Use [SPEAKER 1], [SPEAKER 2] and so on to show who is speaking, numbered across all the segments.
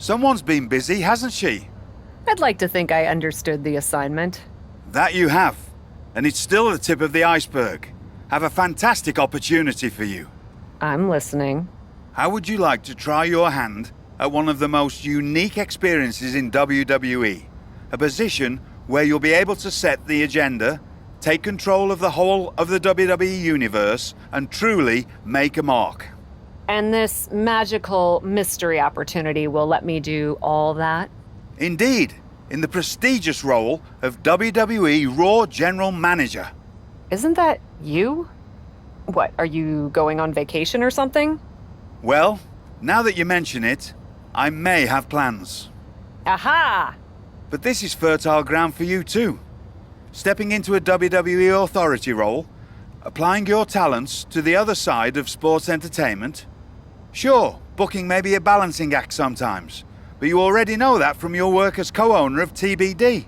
[SPEAKER 1] Someone's been busy, hasn't she?
[SPEAKER 2] I'd like to think I understood the assignment.
[SPEAKER 1] That you have. And it's still the tip of the iceberg. Have a fantastic opportunity for you.
[SPEAKER 2] I'm listening.
[SPEAKER 1] How would you like to try your hand at one of the most unique experiences in WWE? A position where you'll be able to set the agenda, take control of the whole of the WWE universe, and truly make a mark.
[SPEAKER 2] And this magical mystery opportunity will let me do all that?
[SPEAKER 1] Indeed, in the prestigious role of WWE Raw General Manager.
[SPEAKER 2] Isn't that you? What, are you going on vacation or something?
[SPEAKER 1] Well, now that you mention it, I may have plans.
[SPEAKER 2] Aha!
[SPEAKER 1] But this is fertile ground for you too. Stepping into a WWE authority role, applying your talents to the other side of sports entertainment. Sure, booking may be a balancing act sometimes, but you already know that from your work as co-owner of TBD.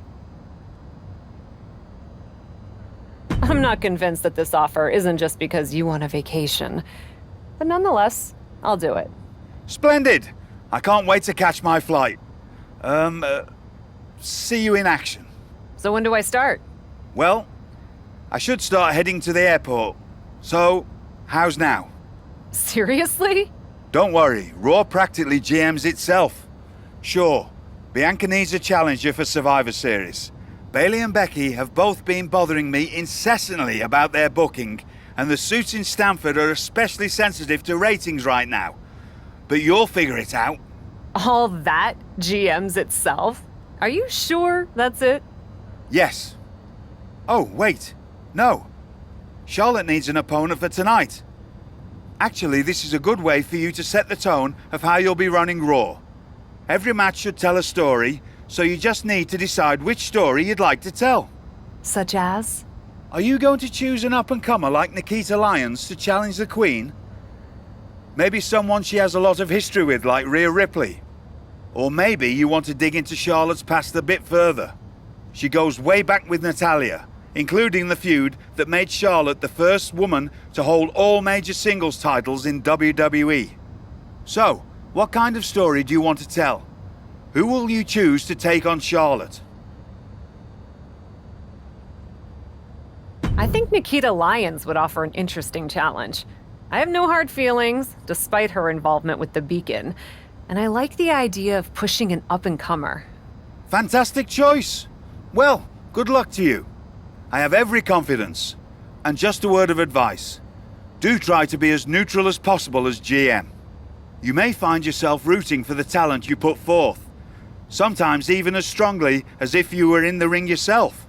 [SPEAKER 2] I'm not convinced that this offer isn't just because you want a vacation. But nonetheless, I'll do it.
[SPEAKER 1] Splendid! I can't wait to catch my flight. See you in action.
[SPEAKER 2] So when do I start?
[SPEAKER 1] Well, I should start heading to the airport. So, how's now?
[SPEAKER 2] Seriously?
[SPEAKER 1] Don't worry, Raw practically GMs itself. Sure, Bianca needs a challenger for Survivor Series. Bayley and Becky have both been bothering me incessantly about their booking, and the suits in Stamford are especially sensitive to ratings right now. But you'll figure it out.
[SPEAKER 2] All that GMs itself? Are you sure that's it?
[SPEAKER 1] Yes. Oh, wait. No. Charlotte needs an opponent for tonight. Actually, this is a good way for you to set the tone of how you'll be running Raw. Every match should tell a story, so you just need to decide which story you'd like to tell.
[SPEAKER 2] Such as?
[SPEAKER 1] Are you going to choose an up-and-comer like Nikita Lyons to challenge the Queen? Maybe someone she has a lot of history with like Rhea Ripley. Or maybe you want to dig into Charlotte's past a bit further. She goes way back with Natalya, including the feud that made Charlotte the first woman to hold all major singles titles in WWE. So, what kind of story do you want to tell? Who will you choose to take on Charlotte?
[SPEAKER 2] I think Nikita Lyons would offer an interesting challenge. I have no hard feelings, despite her involvement with the Beacon, and I like the idea of pushing an up-and-comer.
[SPEAKER 1] Fantastic choice! Well, good luck to you. I have every confidence. And just a word of advice. Do try to be as neutral as possible as GM. You may find yourself rooting for the talent you put forth. Sometimes even as strongly as if you were in the ring yourself.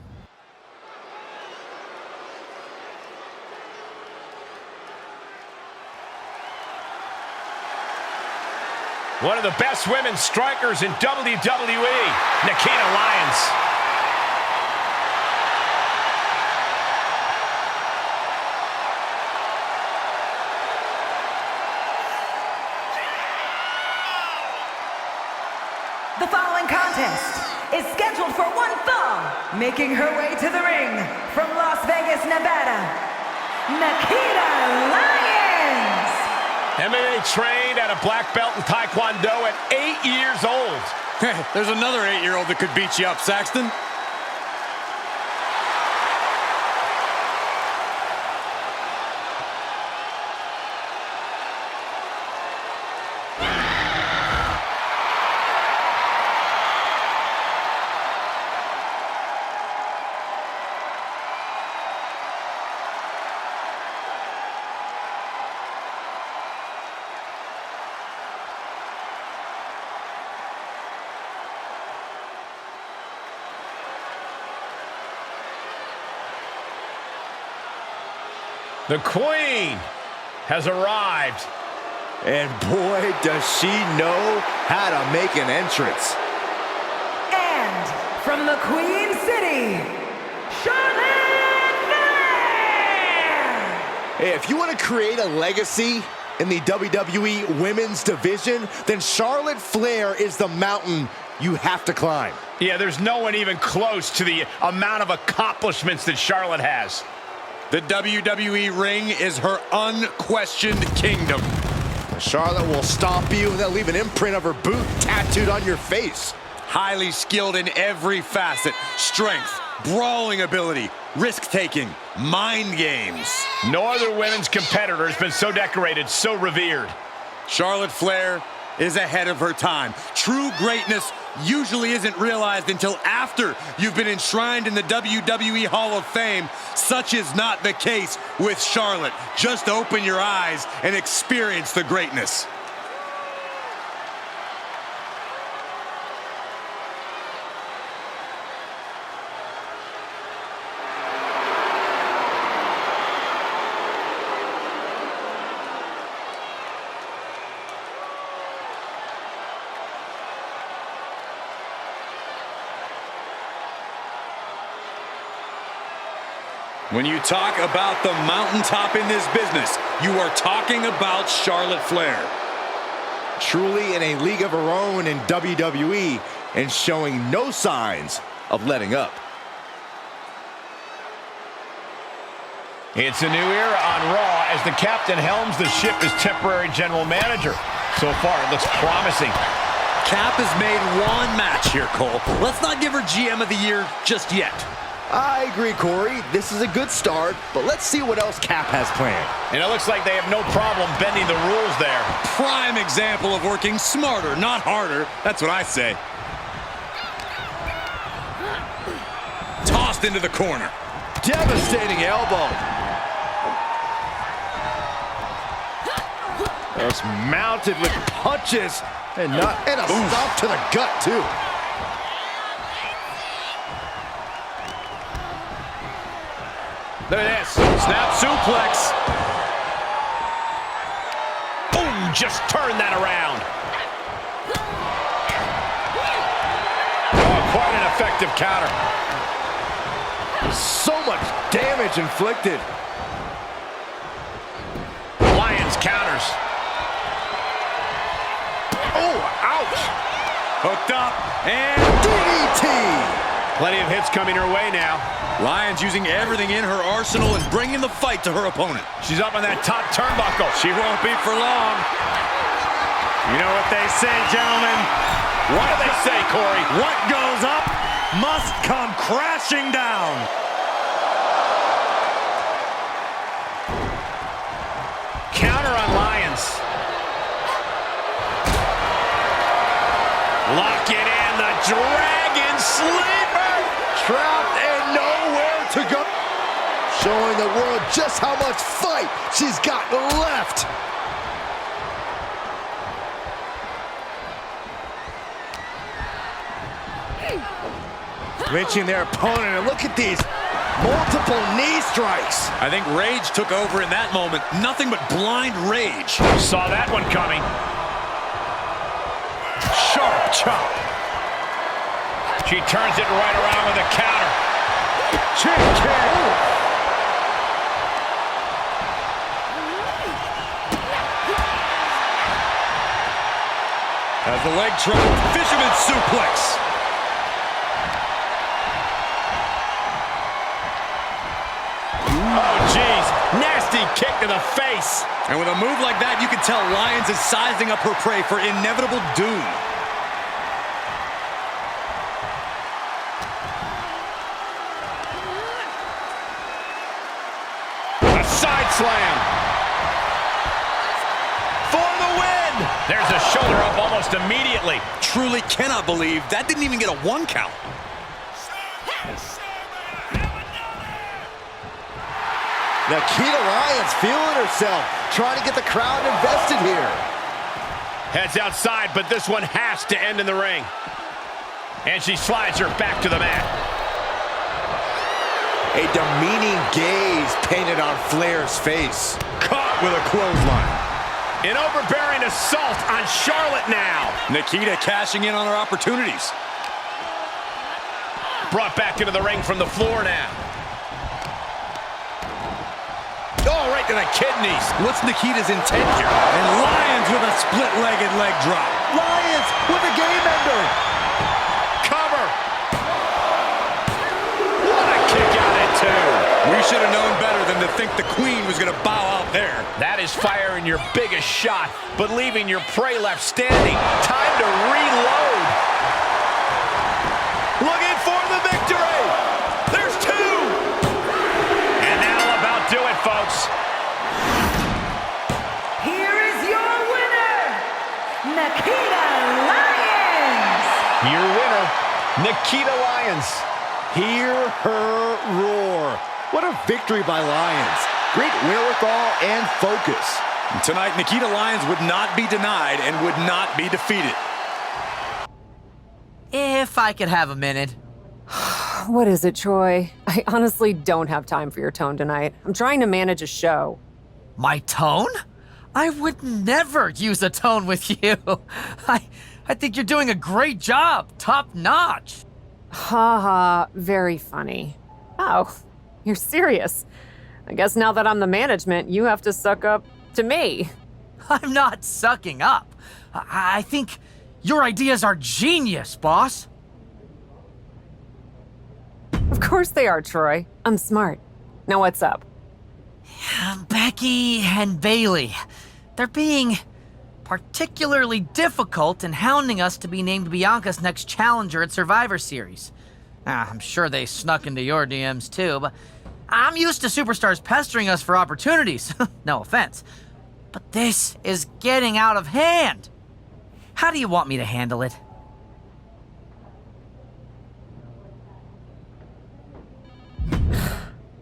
[SPEAKER 3] One of the best women strikers in WWE, Nikita Lyons.
[SPEAKER 4] The following contest is scheduled for one fall, making her way to the ring from Las Vegas, Nevada, Nikita Lyons.
[SPEAKER 3] MMA trained at a black belt in Taekwondo at 8 years old.
[SPEAKER 5] There's another 8-year-old that could beat you up, Saxton.
[SPEAKER 3] The Queen has arrived.
[SPEAKER 6] And boy, does she know how to make an entrance.
[SPEAKER 4] And from the Queen City, Charlotte Flair!
[SPEAKER 6] Hey, if you want to create a legacy in the WWE Women's Division, then Charlotte Flair is the mountain you have to climb.
[SPEAKER 3] Yeah, there's no one even close to the amount of accomplishments that Charlotte has.
[SPEAKER 5] The WWE ring is her unquestioned kingdom.
[SPEAKER 6] Charlotte will stomp you and then leave an imprint of her boot tattooed on your face.
[SPEAKER 5] Highly skilled in every facet. Strength, brawling ability, risk-taking, mind games.
[SPEAKER 3] No other women's competitor has been so decorated, so revered.
[SPEAKER 5] Charlotte Flair is ahead of her time. True greatness usually isn't realized until after you've been enshrined in the WWE Hall of Fame. Such is not the case with Charlotte. Just open your eyes and experience the greatness. When you talk about the mountaintop in this business, you are talking about Charlotte Flair.
[SPEAKER 6] Truly in a league of her own in WWE and showing no signs of letting up.
[SPEAKER 3] It's a new era on Raw as the captain helms the ship as temporary general manager. So far, it looks promising.
[SPEAKER 5] Cap has made one match here, Cole. Let's not give her GM of the Year just yet.
[SPEAKER 6] I agree, Corey. This is a good start, but let's see what else Cap has planned.
[SPEAKER 3] And it looks like they have no problem bending the rules there.
[SPEAKER 5] Prime example of working smarter, not harder. That's what I say. Tossed into the corner.
[SPEAKER 6] Devastating elbow. Just mounted with punches and a stomp to the gut, too.
[SPEAKER 3] Look at this. Snap suplex. Boom, just turn that around. Oh, quite an effective counter.
[SPEAKER 6] So much damage inflicted.
[SPEAKER 3] Lions counters.
[SPEAKER 6] Oh, ouch.
[SPEAKER 5] Hooked up and
[SPEAKER 6] DDT.
[SPEAKER 3] Plenty of hits coming her way now.
[SPEAKER 5] Lions using everything in her arsenal and bringing the fight to her opponent.
[SPEAKER 3] She's up on that top turnbuckle.
[SPEAKER 5] She won't be for long. You know what they say, gentlemen?
[SPEAKER 3] What do they say, Corey?
[SPEAKER 5] What goes up must come crashing down.
[SPEAKER 3] Counter on Lions. Lock it in, the Dragon Sleeper.
[SPEAKER 6] Trapped and nowhere to go. Showing the world just how much fight she's got left. Clinching their opponent, and look at these multiple knee strikes.
[SPEAKER 5] I think rage took over in that moment. Nothing but blind rage.
[SPEAKER 3] Saw that one coming.
[SPEAKER 5] Sharp chop.
[SPEAKER 3] She turns it right around with a counter.
[SPEAKER 5] Chick kick. As the leg drop, fisherman suplex.
[SPEAKER 3] Oh, jeez. Nasty kick to the face.
[SPEAKER 5] And with a move like that, you can tell Lions is sizing up her prey for inevitable doom.
[SPEAKER 3] A side slam. For the win. There's a shoulder up almost immediately.
[SPEAKER 5] Truly cannot believe that didn't even get a 1 count.
[SPEAKER 6] Nikita Lyons feeling herself, trying to get the crowd invested here.
[SPEAKER 3] Heads outside, but this one has to end in the ring. And she slides her back to the mat.
[SPEAKER 6] A demeaning gaze painted on Flair's face.
[SPEAKER 5] Caught with a clothesline.
[SPEAKER 3] An overbearing assault on Charlotte now.
[SPEAKER 5] Nikita cashing in on her opportunities.
[SPEAKER 3] Brought back into the ring from the floor now. Oh, right to the kidneys.
[SPEAKER 5] What's Nikita's intent here? And Lions with a split-legged leg drop.
[SPEAKER 6] Lyons with a game ender.
[SPEAKER 3] Cover. What a kick out at 2.
[SPEAKER 5] We should have known better than to think the queen was going to bow out there.
[SPEAKER 3] That is firing your biggest shot, but leaving your prey left standing. Time to reload. Looking for the victory. There's two. And that'll about do it, folks.
[SPEAKER 4] Here is your winner, Nikita Lyons.
[SPEAKER 3] Your winner, Nikita Lyons.
[SPEAKER 6] Hear her roar. What a victory by Lyons. Great wherewithal and focus.
[SPEAKER 5] Tonight, Nikita Lyons would not be denied and would not be defeated.
[SPEAKER 7] If I could have a minute.
[SPEAKER 2] What is it, Troy? I honestly don't have time for your tone tonight. I'm trying to manage a show.
[SPEAKER 7] My tone? I would never use a tone with you. I think you're doing a great job. Top notch.
[SPEAKER 2] Ha ha, very funny. Oh, you're serious. I guess now that I'm the management, you have to suck up to me.
[SPEAKER 7] I'm not sucking up. I think your ideas are genius, boss.
[SPEAKER 2] Of course they are, Troy. I'm smart. Now what's up?
[SPEAKER 7] Becky and Bailey. They're being particularly difficult in hounding us to be named Bianca's next challenger at Survivor Series. I'm sure they snuck into your DMs too, but I'm used to superstars pestering us for opportunities. No offense. But this is getting out of hand. How do you want me to handle it?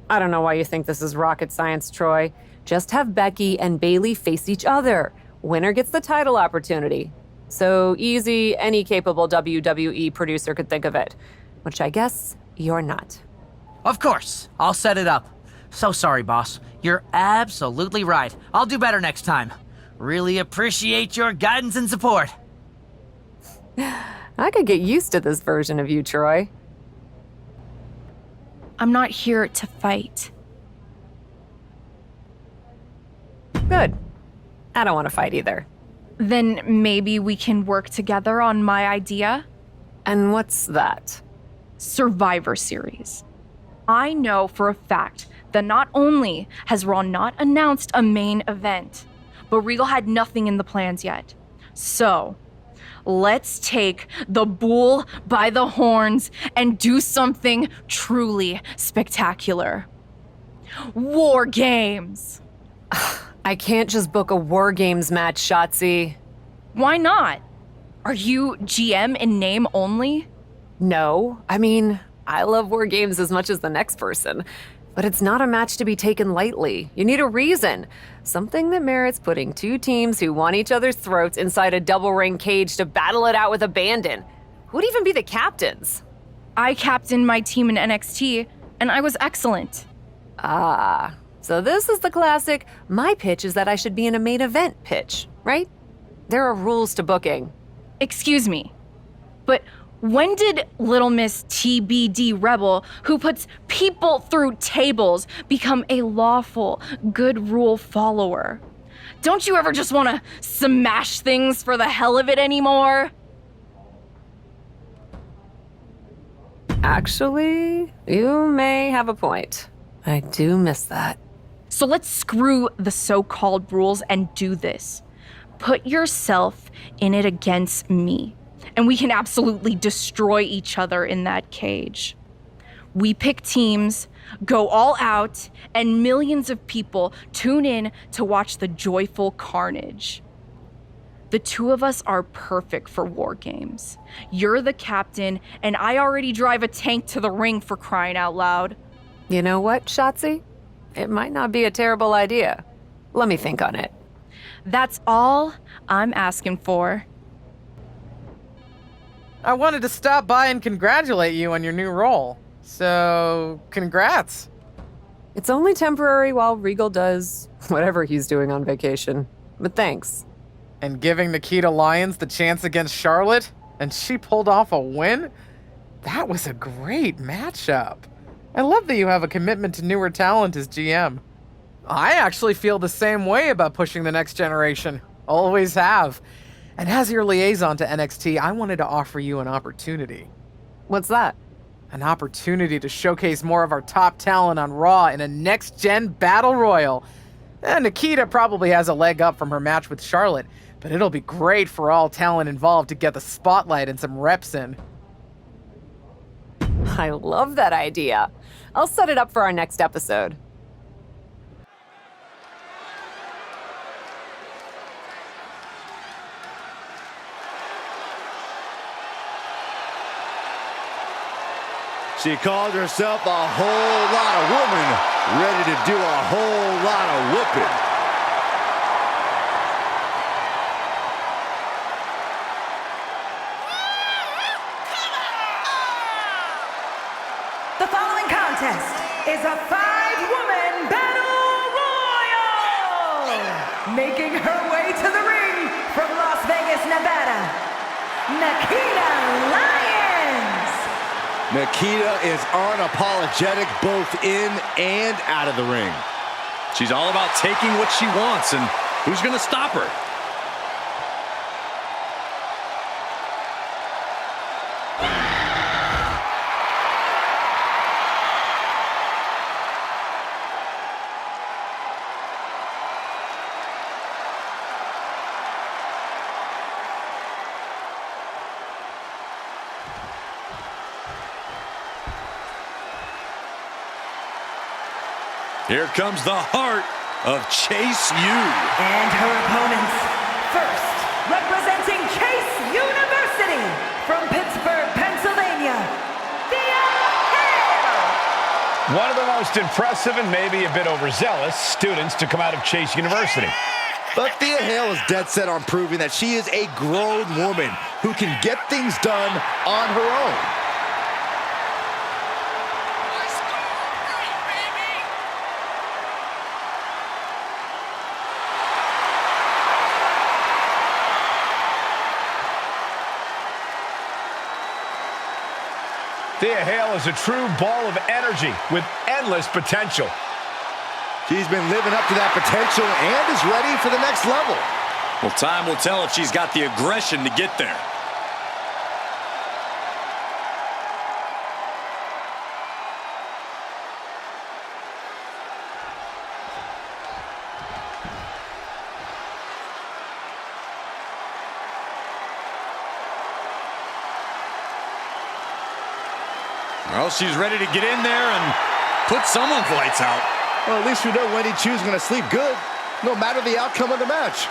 [SPEAKER 2] I don't know why you think this is rocket science, Troy. Just have Becky and Bailey face each other. Winner gets the title opportunity. So easy, any capable WWE producer could think of it. Which I guess you're not.
[SPEAKER 7] Of course, I'll set it up. So sorry, boss. You're absolutely right. I'll do better next time. Really appreciate your guidance and support.
[SPEAKER 2] I could get used to this version of you, Troy.
[SPEAKER 8] I'm not here to fight.
[SPEAKER 2] Good. I don't want to fight either.
[SPEAKER 8] Then maybe we can work together on my idea?
[SPEAKER 2] And what's that?
[SPEAKER 8] Survivor Series. I know for a fact that not only has Raw not announced a main event, but Regal had nothing in the plans yet. So, let's take the bull by the horns and do something truly spectacular. War Games!
[SPEAKER 2] I can't just book a War Games match, Shotzi.
[SPEAKER 8] Why not? Are you GM in name only?
[SPEAKER 2] No. I mean, I love War Games as much as the next person. But it's not a match to be taken lightly. You need a reason. Something that merits putting two teams who want each other's throats inside a double ring cage to battle it out with abandon. Who'd even be the captains?
[SPEAKER 8] I captained my team in NXT, and I was excellent.
[SPEAKER 2] Ah, so this is the classic, my pitch is that I should be in a main event pitch, right? There are rules to booking.
[SPEAKER 8] Excuse me, but when did Little Miss TBD Rebel, who puts people through tables, become a lawful, good rule follower? Don't you ever just want to smash things for the hell of it anymore?
[SPEAKER 2] Actually, you may have a point. I do miss that.
[SPEAKER 8] So let's screw the so-called rules and do this. Put yourself in it against me, and we can absolutely destroy each other in that cage. We pick teams, go all out, and millions of people tune in to watch the joyful carnage. The two of us are perfect for War Games. You're the captain, and I already drive a tank to the ring, for crying out loud.
[SPEAKER 2] You know what, Shotzi? It might not be a terrible idea. Let me think on it.
[SPEAKER 8] That's all I'm asking for.
[SPEAKER 9] I wanted to stop by and congratulate you on your new role. So, congrats.
[SPEAKER 2] It's only temporary while Regal does whatever he's doing on vacation. But thanks.
[SPEAKER 9] And giving Nikita Lyons the chance against Charlotte, and she pulled off a win? That was a great matchup. I love that you have a commitment to newer talent as GM. I actually feel the same way about pushing the next generation. Always have. And as your liaison to NXT, I wanted to offer you an opportunity.
[SPEAKER 2] What's that?
[SPEAKER 9] An opportunity to showcase more of our top talent on Raw in a next-gen battle royal. And Nikita probably has a leg up from her match with Charlotte, but it'll be great for all talent involved to get the spotlight and some reps in.
[SPEAKER 2] I love that idea. I'll set it up for our next episode.
[SPEAKER 6] She called herself a whole lot of woman, ready to do a whole lot of whooping.
[SPEAKER 4] The following contest is a 5-woman battle royal. Making her way to the ring from Las Vegas, Nevada, Nikita Lyons.
[SPEAKER 6] Nikita is unapologetic both in and out of the ring.
[SPEAKER 5] She's all about taking what she wants, and who's going to stop her? Here comes the heart of Chase U.
[SPEAKER 4] And her opponents, first, representing Chase University from Pittsburgh, Pennsylvania, Thea Hale.
[SPEAKER 3] One of the most impressive and maybe a bit overzealous students to come out of Chase University.
[SPEAKER 6] But Thea Hale is dead set on proving that she is a grown woman who can get things done on her own.
[SPEAKER 3] Thea Hale is a true ball of energy with endless potential.
[SPEAKER 6] She's been living up to that potential and is ready for the next level.
[SPEAKER 5] Well, time will tell if she's got the aggression to get there. Well, she's ready to get in there and put someone's lights out.
[SPEAKER 6] Well, at least we know Wendy Chu's going to sleep good, no matter the outcome of the match.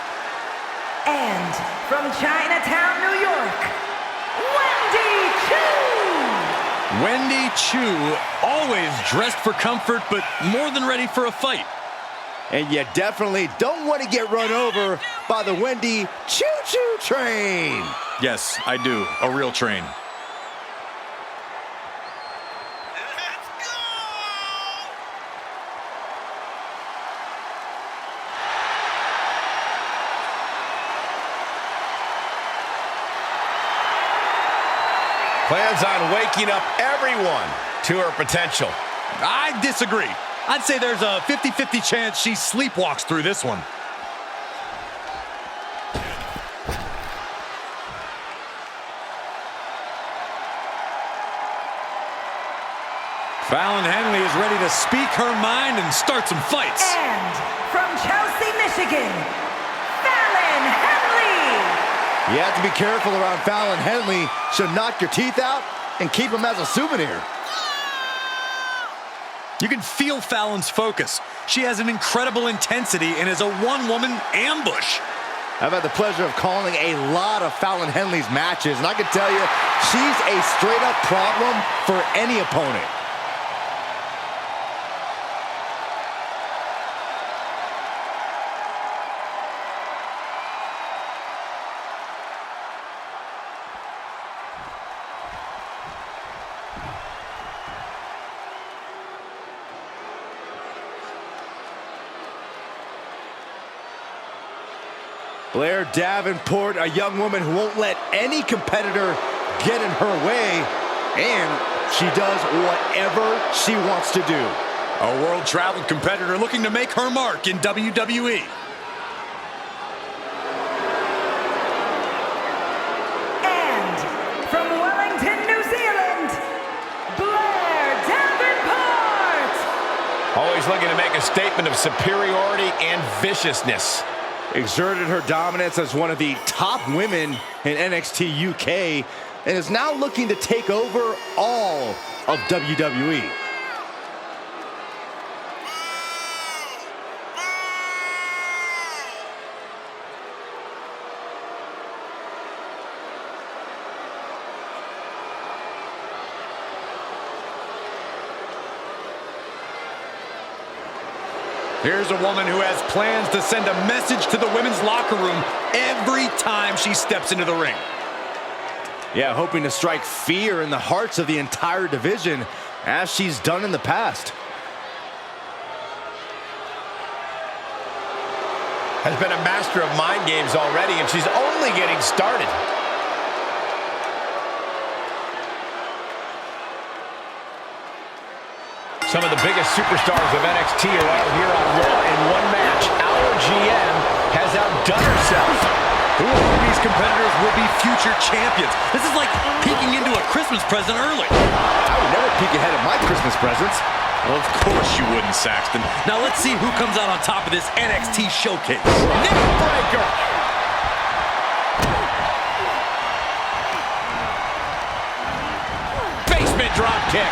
[SPEAKER 4] And from Chinatown, New York, Wendy Chu.
[SPEAKER 5] Wendy Chu, always dressed for comfort, but more than ready for a fight.
[SPEAKER 6] And you definitely don't want to get run over by the Wendy Choo-Choo train.
[SPEAKER 5] Yes, I do. A real train.
[SPEAKER 3] Plans on waking up everyone to her potential.
[SPEAKER 5] I disagree. I'd say there's a 50-50 chance she sleepwalks through this one. Fallon Henley is ready to speak her mind and start some fights.
[SPEAKER 4] And from Chelsea, Michigan, Fallon Henley.
[SPEAKER 6] You have to be careful around Fallon Henley. She'll knock your teeth out and keep them as a souvenir.
[SPEAKER 5] You can feel Fallon's focus. She has an incredible intensity and is a one-woman ambush.
[SPEAKER 6] I've had the pleasure of calling a lot of Fallon Henley's matches, and I can tell you, she's a straight-up problem for any opponent. Blair Davenport, a young woman who won't let any competitor get in her way, and she does whatever she wants to do.
[SPEAKER 5] A world-traveled competitor looking to make her mark in WWE.
[SPEAKER 4] And from Wellington, New Zealand, Blair
[SPEAKER 3] Always looking to make a statement of superiority and viciousness.
[SPEAKER 6] Exerted her dominance as one of the top women in NXT UK and is now looking to take over all of WWE.
[SPEAKER 5] Here's a woman who has plans to send a message to the women's locker room every time she steps into the ring.
[SPEAKER 6] Yeah, hoping to strike fear in the hearts of the entire division, as she's done in the past.
[SPEAKER 3] Has been a master of mind games already, and she's only getting started. Some of the biggest superstars of NXT are out here on Raw in one match. Our GM has outdone herself.
[SPEAKER 5] Who of these competitors will be future champions? This is like peeking into a Christmas present early.
[SPEAKER 6] I would never peek ahead of my Christmas presents.
[SPEAKER 5] Well, of course you wouldn't, Saxton. Now let's see who comes out on top of this NXT showcase.
[SPEAKER 3] Neck breaker. Basement drop kick.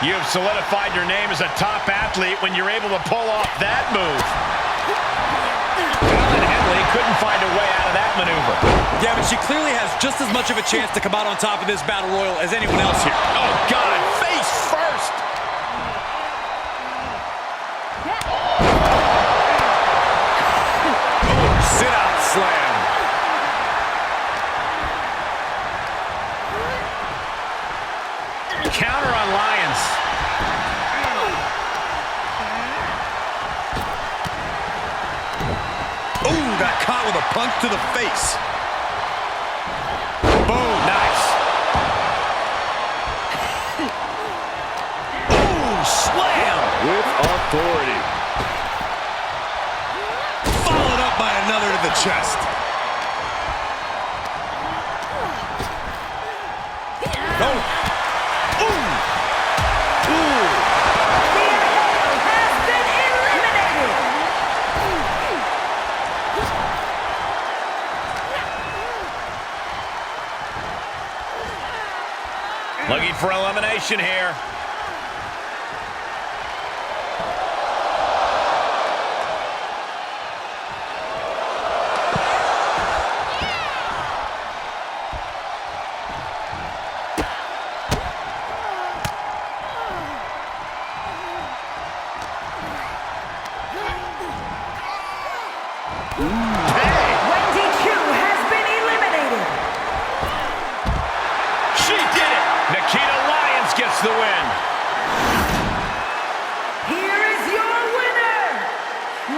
[SPEAKER 3] You've solidified your name as a top athlete when you're able to pull off that move. Well, and Henley couldn't find a way out of that maneuver.
[SPEAKER 5] Yeah, but she clearly has just as much of a chance to come out on top of this battle royal as anyone else here.
[SPEAKER 3] Oh, God, face first.
[SPEAKER 5] Sit-out slam.
[SPEAKER 3] Counter on Lyons.
[SPEAKER 5] Ooh, got caught with a punch to the face.
[SPEAKER 3] Boom, nice.
[SPEAKER 5] Ooh, slam.
[SPEAKER 6] With authority.
[SPEAKER 5] Followed up by another to the chest. Oh.
[SPEAKER 3] Looking for elimination here. The win.
[SPEAKER 4] Here is your winner,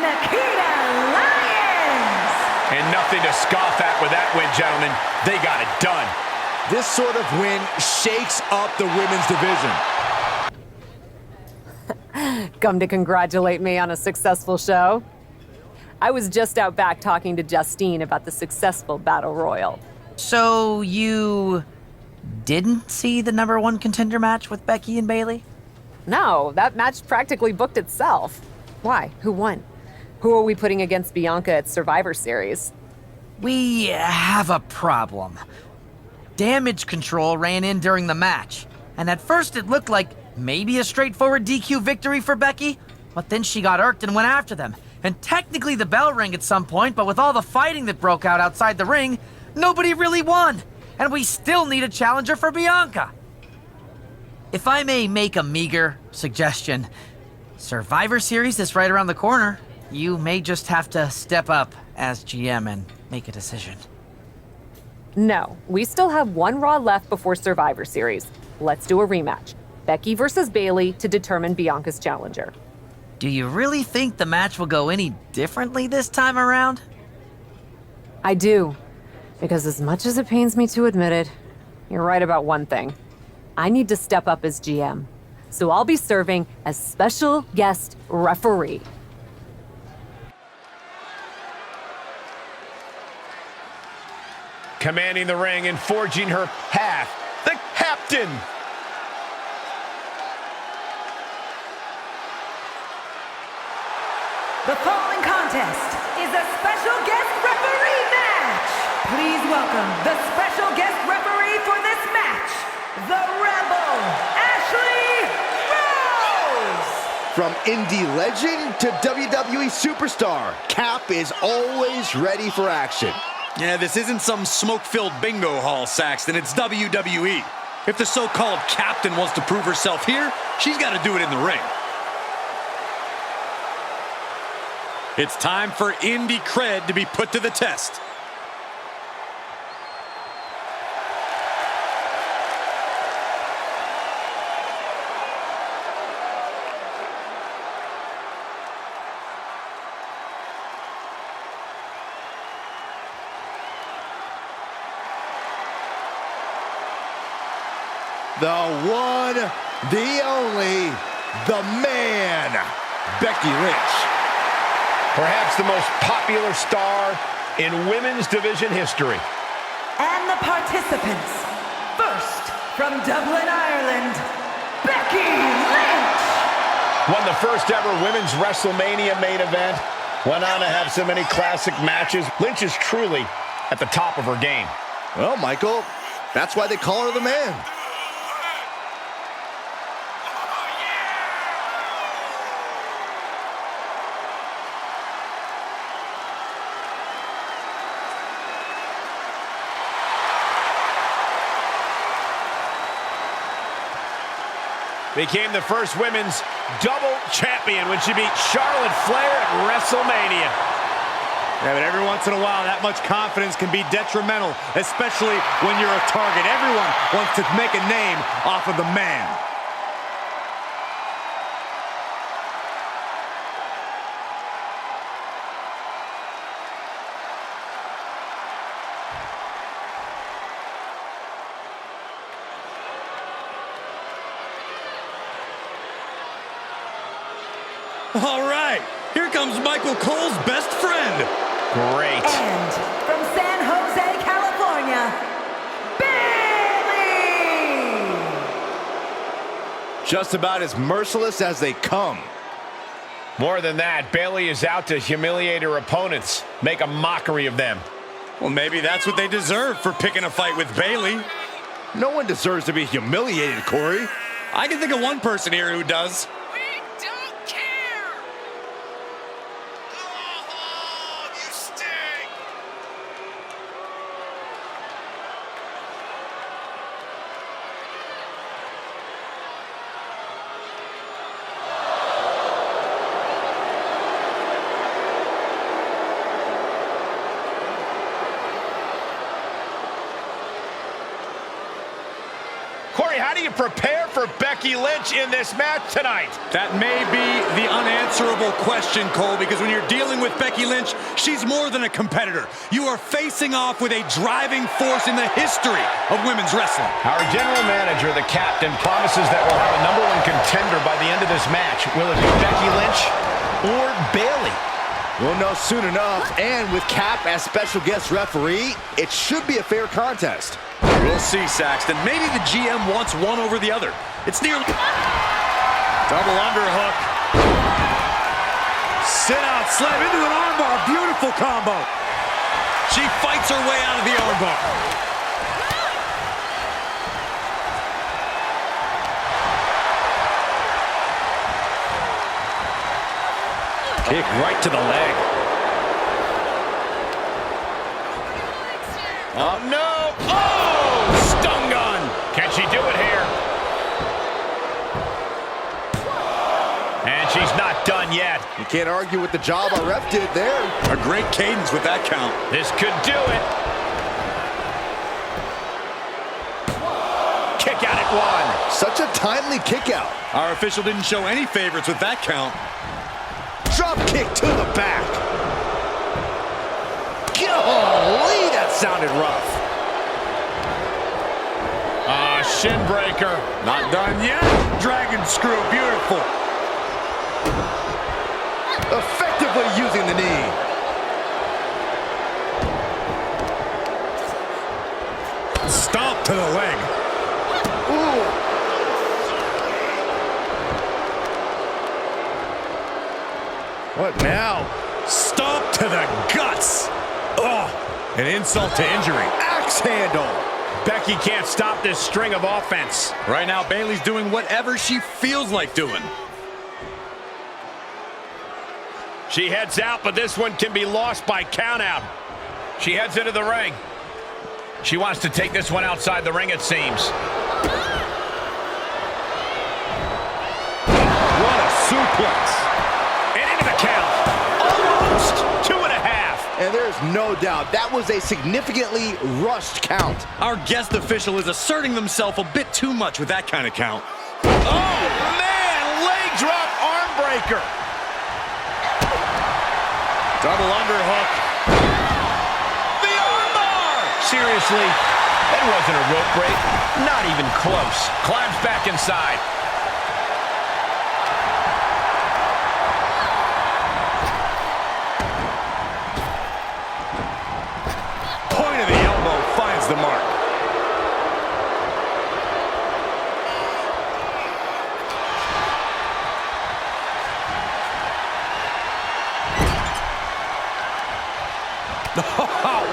[SPEAKER 4] Nikita Lyons.
[SPEAKER 3] And nothing to scoff at with that win, gentlemen. They got it done.
[SPEAKER 6] This sort of win shakes up the women's division.
[SPEAKER 2] Come to congratulate me on a successful show? I was just out back talking to Justine about the successful Battle Royal.
[SPEAKER 7] So you didn't see the #1 contender match with Becky and Bayley?
[SPEAKER 2] No, that match practically booked itself. Why? Who won? Who are we putting against Bianca at Survivor Series?
[SPEAKER 7] We have a problem. Damage Control ran in during the match, and at first it looked like maybe a straightforward DQ victory for Becky, but then she got irked and went after them. And technically the bell rang at some point, but with all the fighting that broke out outside the ring, nobody really won. And we still need a challenger for Bianca. If I may make a meager suggestion, Survivor Series is right around the corner. You may just have to step up as GM and make a decision.
[SPEAKER 2] No, we still have one Raw left before Survivor Series. Let's do a rematch. Becky versus Bayley to determine Bianca's challenger.
[SPEAKER 7] Do you really think the match will go any differently this time around?
[SPEAKER 2] I do. Because as much as it pains me to admit it, you're right about one thing. I need to step up as GM. so I'll be serving as special guest referee.
[SPEAKER 3] Commanding the ring and forging her path, the captain.
[SPEAKER 4] The following contest is a special guest referee match. Please welcome the special guest referee for this match, the Rebel, Ashley Rose.
[SPEAKER 6] From indie legend to WWE superstar, Cap is always ready for action.
[SPEAKER 5] Yeah, this isn't some smoke-filled bingo hall, Saxton. It's WWE. If the so-called captain wants to prove herself here, she's got to do it in the ring. It's time for indie cred to be put to the test.
[SPEAKER 6] The one, the only, the man, Becky Lynch.
[SPEAKER 3] Perhaps the most popular star in women's division history.
[SPEAKER 4] And the participants. First, from Dublin, Ireland, Becky Lynch.
[SPEAKER 3] Won the first ever women's WrestleMania main event. Went on to have so many classic matches. Lynch is truly at the top of her game.
[SPEAKER 6] Well, Michael, that's why they call her the man.
[SPEAKER 3] Became the first women's double champion when she beat Charlotte Flair at WrestleMania.
[SPEAKER 5] Yeah, but every once in a while, that much confidence can be detrimental, especially when you're a target. Everyone wants to make a name off of the man. All right, here comes Michael Cole's best friend.
[SPEAKER 3] Great.
[SPEAKER 4] And from San Jose, California, Bailey.
[SPEAKER 6] Just about as merciless as they come.
[SPEAKER 3] More than that, Bailey is out to humiliate her opponents, make a mockery of them.
[SPEAKER 5] Well, maybe that's what they deserve for picking a fight with Bailey.
[SPEAKER 6] No one deserves to be humiliated, Corey.
[SPEAKER 5] I can think of one person here who does.
[SPEAKER 3] Corey, how do you prepare for Becky Lynch in this match tonight?
[SPEAKER 5] That may be the unanswerable question, Cole, because when you're dealing with Becky Lynch, she's more than a competitor. You are facing off with a driving force in the history of women's wrestling.
[SPEAKER 3] Our general manager, the captain, promises that we'll have a #1 contender by the end of this match. Will it be Becky Lynch or Bailey?
[SPEAKER 6] We'll know soon enough, and with Cap as special guest referee, it should be a fair contest.
[SPEAKER 5] We'll see, Saxton. Maybe the GM wants one over the other. It's nearly... Double underhook. Sit out, slam into an armbar. Beautiful combo. She fights her way out of the armbar.
[SPEAKER 3] Kick right to the leg. Oh, no. Oh, stun gun. Can she do it here? And she's not done yet.
[SPEAKER 6] You can't argue with the job our ref did there.
[SPEAKER 5] A great cadence with that count.
[SPEAKER 3] This could do it. Kick out at one.
[SPEAKER 6] Such a timely kick out.
[SPEAKER 5] Our official didn't show any favorites with that count.
[SPEAKER 6] Drop kick to the back. Golly, that sounded rough.
[SPEAKER 3] shin breaker.
[SPEAKER 5] Not done yet. Dragon screw, beautiful.
[SPEAKER 6] Effectively using the knee.
[SPEAKER 5] Stomp to the leg.
[SPEAKER 6] Ooh.
[SPEAKER 5] What now? Stomp to the guts. Oh, an insult to injury.
[SPEAKER 6] Axe handle.
[SPEAKER 3] Becky can't stop this string of offense.
[SPEAKER 5] Right now, Bayley's doing whatever she feels like doing.
[SPEAKER 3] She heads out, but this one can be lost by countout. She heads into the ring. She wants to take this one outside the ring, it seems.
[SPEAKER 5] What a suplex.
[SPEAKER 3] And into the count. Almost 2.5.
[SPEAKER 6] And there's no doubt that was a significantly rushed count.
[SPEAKER 5] Our guest official is asserting themselves a bit too much with that kind of count.
[SPEAKER 3] Oh, man! Leg drop arm breaker. Double underhook. The armbar! Seriously, that wasn't a rope break. Not even close. Climbs back inside.
[SPEAKER 5] Point of the elbow finds the mark.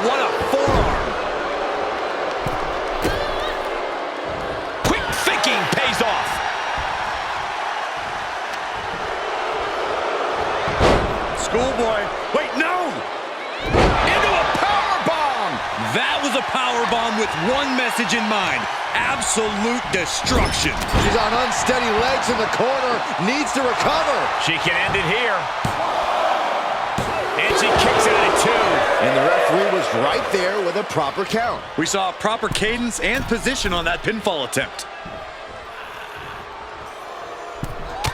[SPEAKER 5] What a forearm.
[SPEAKER 3] Quick thinking pays off.
[SPEAKER 5] Schoolboy. Wait, no!
[SPEAKER 3] Into a power bomb.
[SPEAKER 5] That was a power bomb with one message in mind. Absolute destruction.
[SPEAKER 6] She's on unsteady legs in the corner. Needs to recover.
[SPEAKER 3] She can end it here. And she kicks it at 2.
[SPEAKER 6] And the referee was right there with a proper count.
[SPEAKER 5] We saw a proper cadence and position on that pinfall attempt.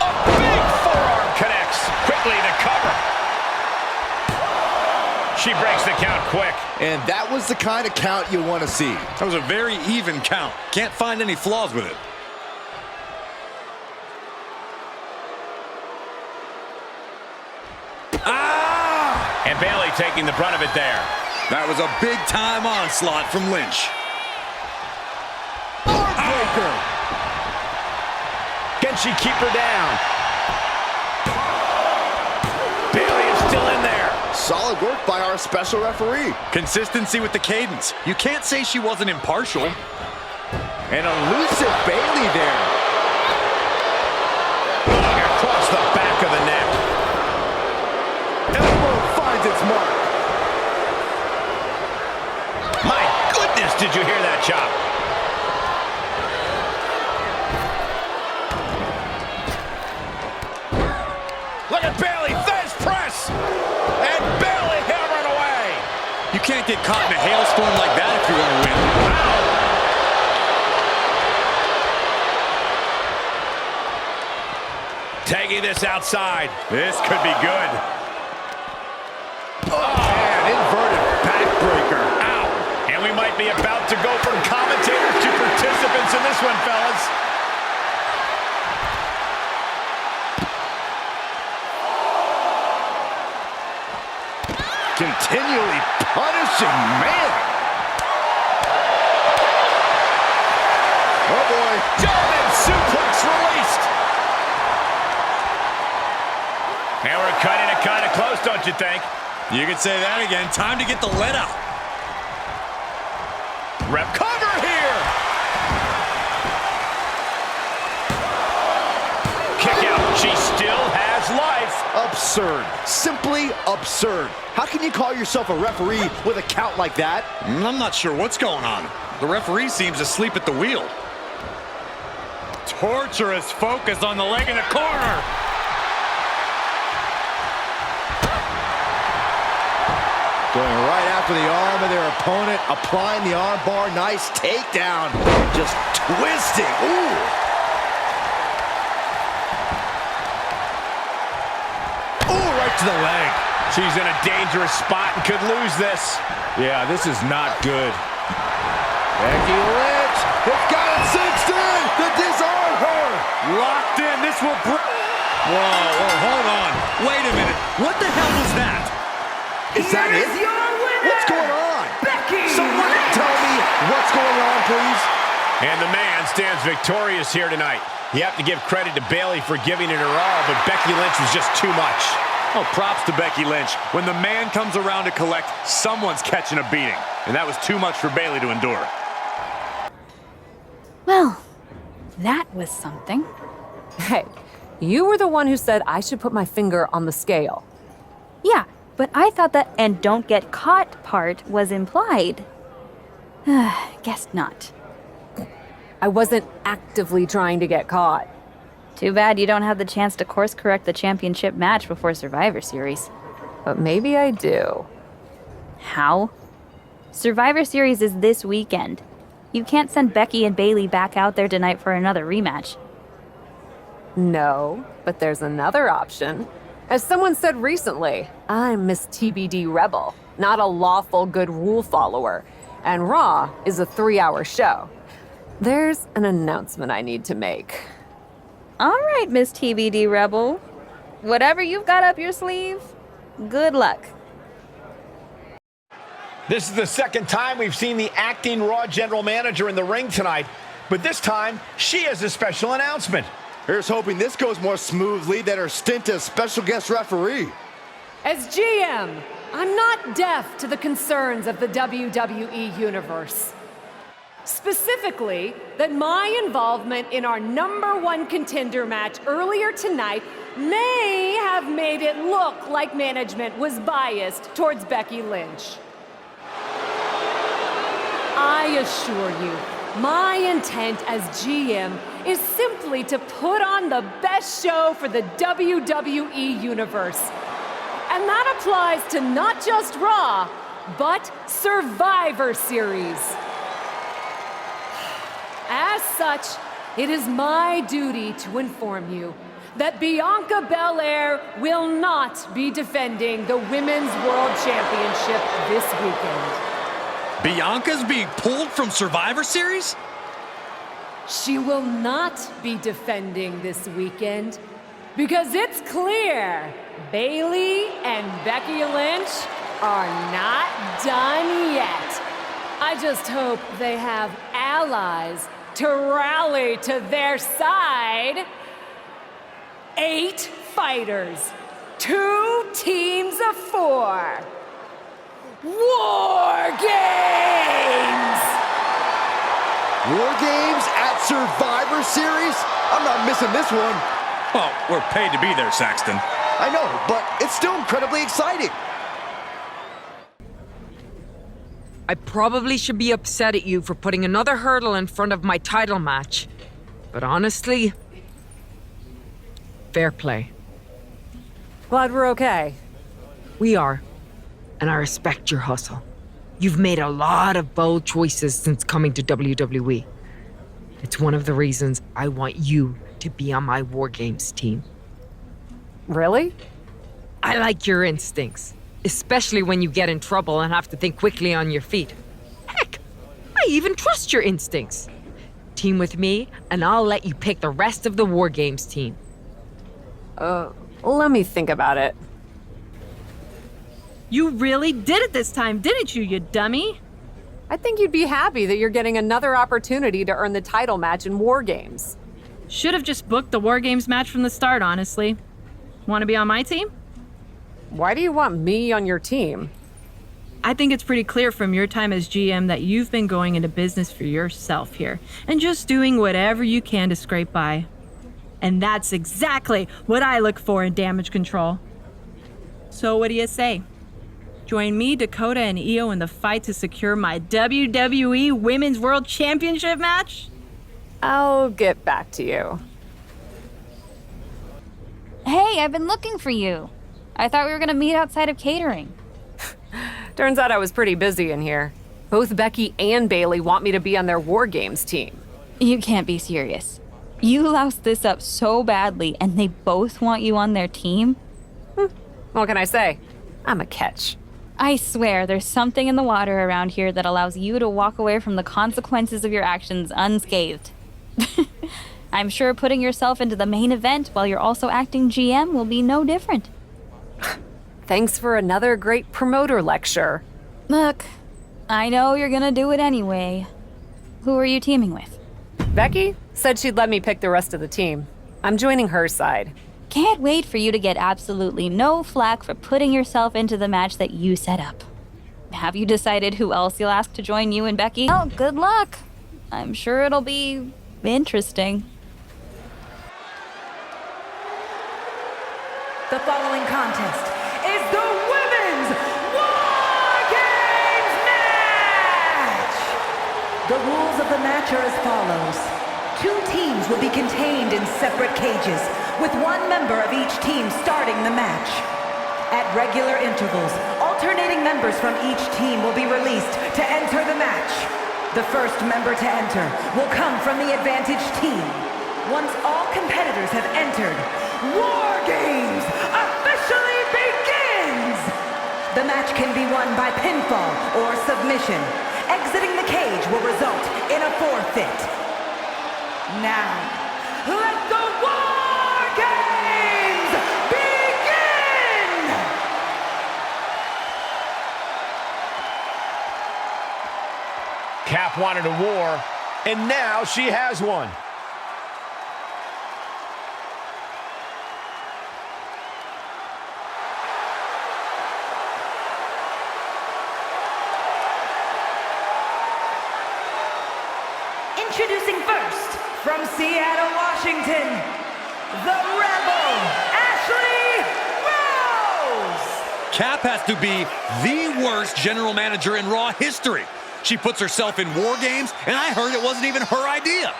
[SPEAKER 3] A big forearm connects. Quickly the cover. She breaks the count quick.
[SPEAKER 6] And that was the kind of count you want to see.
[SPEAKER 5] That was a very even count. Can't find any flaws with it.
[SPEAKER 3] And Bayley taking the brunt of it there.
[SPEAKER 5] That was a big-time onslaught from Lynch.
[SPEAKER 6] Breaker.
[SPEAKER 3] Can she keep her down? Bayley is still in there.
[SPEAKER 6] Solid work by our special referee.
[SPEAKER 5] Consistency with the cadence. You can't say she wasn't impartial.
[SPEAKER 6] An elusive Bayley there.
[SPEAKER 3] Across the back of the neck.
[SPEAKER 6] Elbow finds its mark.
[SPEAKER 3] My goodness, did you hear that chop? Look at Bayley, fence press! And Bayley hammering away!
[SPEAKER 5] You can't get caught in a hailstorm like that if you want to win.
[SPEAKER 3] Tagging this outside. This could be good.
[SPEAKER 6] Man, inverted backbreaker.
[SPEAKER 3] Ow! And we might be about to go from commentators to participants in this one, fellas.
[SPEAKER 6] Continually punishing, man. Oh, boy.
[SPEAKER 3] German suplex released. And we're cutting it kind of close, don't you think?
[SPEAKER 5] You could say that again. Time to get the lead out.
[SPEAKER 3] Rep cover here. Kick out. She still has life.
[SPEAKER 6] Absurd. Simply absurd. How can you call yourself a referee with a count like that?
[SPEAKER 5] I'm not sure what's going on. The referee seems asleep at the wheel. Torturous focus on the leg in the corner.
[SPEAKER 6] Going right after the arm of their opponent, applying the arm bar. Nice takedown. Just twisting. Ooh. Ooh, right to the leg.
[SPEAKER 3] She's in a dangerous spot and could lose this.
[SPEAKER 6] Yeah, this is not good. Becky Lynch has got it cinched
[SPEAKER 5] Locked in. This will break. Whoa, hold on. Wait a minute. What the hell was that?
[SPEAKER 6] Is that it?
[SPEAKER 4] Your winner,
[SPEAKER 6] What's going on?
[SPEAKER 4] Becky
[SPEAKER 6] Someone tell me what's going on, please.
[SPEAKER 3] And the man stands victorious here tonight. You have to give credit to Bayley for giving it her all, but Becky Lynch was just too much.
[SPEAKER 5] Oh, props to Becky Lynch. When the man comes around to collect, someone's catching a beating. And that was too much for Bayley to endure.
[SPEAKER 10] Well, that was something.
[SPEAKER 2] Hey, you were the one who said I should put my finger on the scale.
[SPEAKER 10] Yeah, but I thought that "and don't get caught" part was implied. Guess not.
[SPEAKER 2] I wasn't actively trying to get caught.
[SPEAKER 10] Too bad you don't have the chance to course correct the championship match before Survivor Series.
[SPEAKER 2] But maybe I do.
[SPEAKER 10] How? Survivor Series is this weekend. You can't send Becky and Bayley back out there tonight for another rematch.
[SPEAKER 2] No, but there's another option. As someone said recently, I'm Miss TBD Rebel, not a lawful good rule follower. And Raw is a 3-hour show. There's an announcement I need to make.
[SPEAKER 10] All right, Miss TBD Rebel. Whatever you've got up your sleeve, good luck.
[SPEAKER 3] This is the second time we've seen the acting Raw general manager in the ring tonight, but this time she has a special announcement.
[SPEAKER 6] Here's hoping this goes more smoothly than her stint as special guest referee.
[SPEAKER 2] As GM, I'm not deaf to the concerns of the WWE Universe. Specifically, that my involvement in our #1 contender match earlier tonight may have made it look like management was biased towards Becky Lynch. I assure you, my intent as GM is simply to put on the best show for the WWE Universe. And that applies to not just Raw, but Survivor Series. As such, it is my duty to inform you that Bianca Belair will not be defending the Women's World Championship this weekend.
[SPEAKER 5] Bianca's being pulled from Survivor Series?
[SPEAKER 2] She will not be defending this weekend because it's clear Bayley and Becky Lynch are not done yet. I just hope they have allies to rally to their side. 8 fighters, 2 teams of 4. War Games!
[SPEAKER 6] War Games at Survivor Series? I'm not missing this one.
[SPEAKER 5] Well, we're paid to be there, Saxton.
[SPEAKER 6] I know, but it's still incredibly exciting.
[SPEAKER 11] I probably should be upset at you for putting another hurdle in front of my title match. But honestly, fair play.
[SPEAKER 2] Glad we're okay.
[SPEAKER 11] We are. And I respect your hustle. You've made a lot of bold choices since coming to WWE. It's one of the reasons I want you to be on my War Games team.
[SPEAKER 2] Really?
[SPEAKER 11] I like your instincts, especially when you get in trouble and have to think quickly on your feet. Heck, I even trust your instincts. Team with me, and I'll let you pick the rest of the War Games team.
[SPEAKER 2] Let me think about it.
[SPEAKER 8] You really did it this time, didn't you, you dummy?
[SPEAKER 2] I think you'd be happy that you're getting another opportunity to earn the title match in War Games.
[SPEAKER 8] Should have just booked the War Games match from the start, honestly. Want to be on my team?
[SPEAKER 2] Why do you want me on your team?
[SPEAKER 8] I think it's pretty clear from your time as GM that you've been going into business for yourself here and just doing whatever you can to scrape by. And that's exactly what I look for in damage control. So what do you say? Join me, Dakota, and Io in the fight to secure my WWE Women's World Championship match?
[SPEAKER 2] I'll get back to you.
[SPEAKER 10] Hey, I've been looking for you. I thought we were gonna meet outside of catering.
[SPEAKER 2] Turns out I was pretty busy in here. Both Becky and Bayley want me to be on their War Games team.
[SPEAKER 10] You can't be serious. You loused this up so badly, and they both want you on their team?
[SPEAKER 2] What can I say? I'm a catch.
[SPEAKER 10] I swear, there's something in the water around here that allows you to walk away from the consequences of your actions unscathed. I'm sure putting yourself into the main event while you're also acting GM will be no different.
[SPEAKER 2] Thanks for another great promoter lecture.
[SPEAKER 10] Look, I know you're gonna do it anyway. Who are you teaming with?
[SPEAKER 2] Becky said she'd let me pick the rest of the team. I'm joining her side.
[SPEAKER 10] Can't wait for you to get absolutely no flack for putting yourself into the match that you set up. Have you decided who else you'll ask to join you and Becky? Oh, good luck. I'm sure it'll be interesting.
[SPEAKER 4] The following contest is the Women's War Games match! The rules of the match are as follows. 2 teams will be contained in separate cages, with 1 member of each team starting the match. At regular intervals, alternating members from each team will be released to enter the match. The first member to enter will come from the advantaged team. Once all competitors have entered, War Games officially begins! The match can be won by pinfall or submission. Exiting the cage will result in a forfeit. Now, let the War Games begin!
[SPEAKER 3] Cap wanted a war, and now she has one.
[SPEAKER 4] Introducing first, from Seattle, Washington, the Rebel, Ashley Rose!
[SPEAKER 5] Cap has to be the worst general manager in Raw history. She puts herself in War Games, and I heard it wasn't even her idea.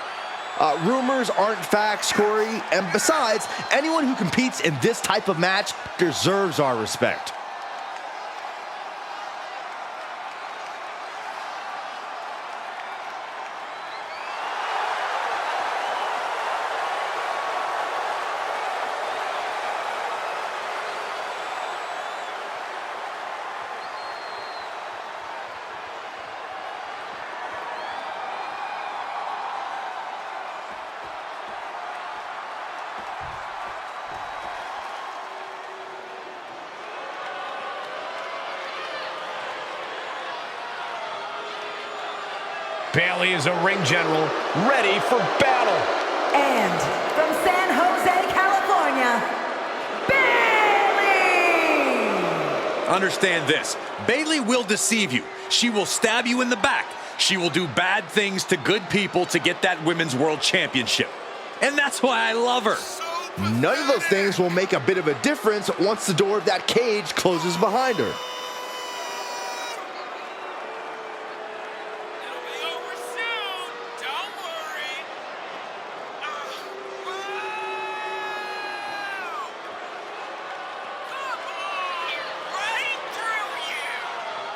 [SPEAKER 6] Rumors aren't facts, Corey. And besides, anyone who competes in this type of match deserves our respect.
[SPEAKER 3] Bayley is a ring general, ready for battle.
[SPEAKER 4] And from San Jose, California, Bayley!
[SPEAKER 5] Understand this. Bayley will deceive you. She will stab you in the back. She will do bad things to good people to get that Women's World Championship. And that's why I love her.
[SPEAKER 6] None of those things will make a bit of a difference once the door of that cage closes behind her.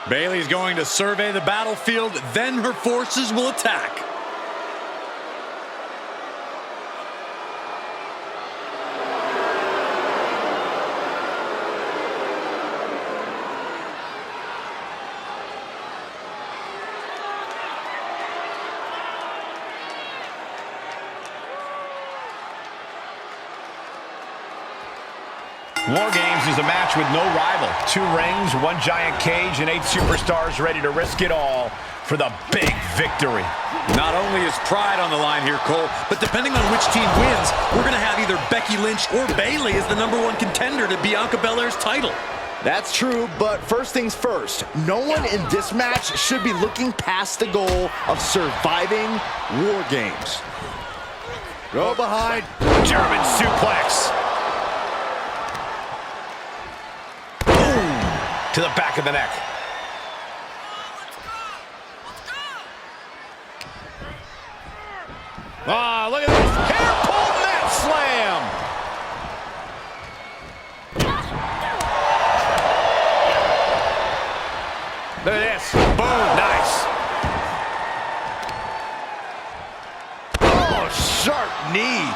[SPEAKER 5] Bayley's going to survey the battlefield, then her forces will attack.
[SPEAKER 3] War Games is a match with no rival. 2 rings, 1 giant cage, and 8 superstars ready to risk it all for the big victory.
[SPEAKER 5] Not only is pride on the line here, Cole, but depending on which team wins, we're going to have either Becky Lynch or Bayley as the #1 contender to Bianca Belair's title.
[SPEAKER 6] That's true, but first things first, no one in this match should be looking past the goal of surviving War Games.
[SPEAKER 3] Go behind. German suplex. To the back of the neck. Ah, look at this. Hair pull mat slam. Look at this. Boom. Nice. Oh, sharp knee.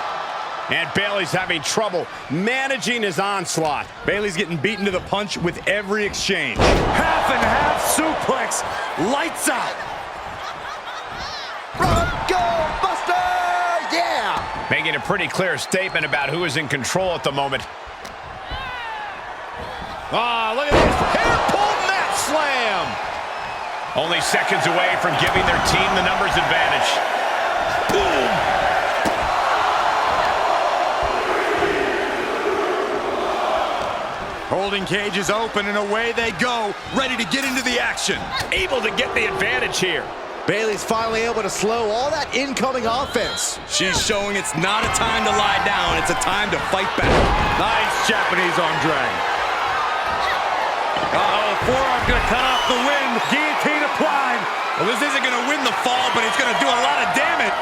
[SPEAKER 3] And Bayley's having trouble managing his onslaught. Bayley's getting beaten to the punch with every exchange.
[SPEAKER 5] Half and half suplex. Lights out.
[SPEAKER 6] Bronco Buster! Yeah!
[SPEAKER 3] Making a pretty clear statement about who is in control at the moment. Ah, look at this. Hair pull mat slam. Only seconds away from giving their team the numbers advantage. Boom.
[SPEAKER 5] Holding cage is open and away they go, ready to get into the action.
[SPEAKER 3] Able to get the advantage here.
[SPEAKER 6] Bayley's finally able to slow all that incoming offense.
[SPEAKER 5] She's showing it's not a time to lie down, it's a time to fight back. Nice Japanese arm drag. Uh-oh, forearm gonna cut off the wind. Guillotine applied. Well, this isn't gonna win the fall, but it's gonna do a lot of damage.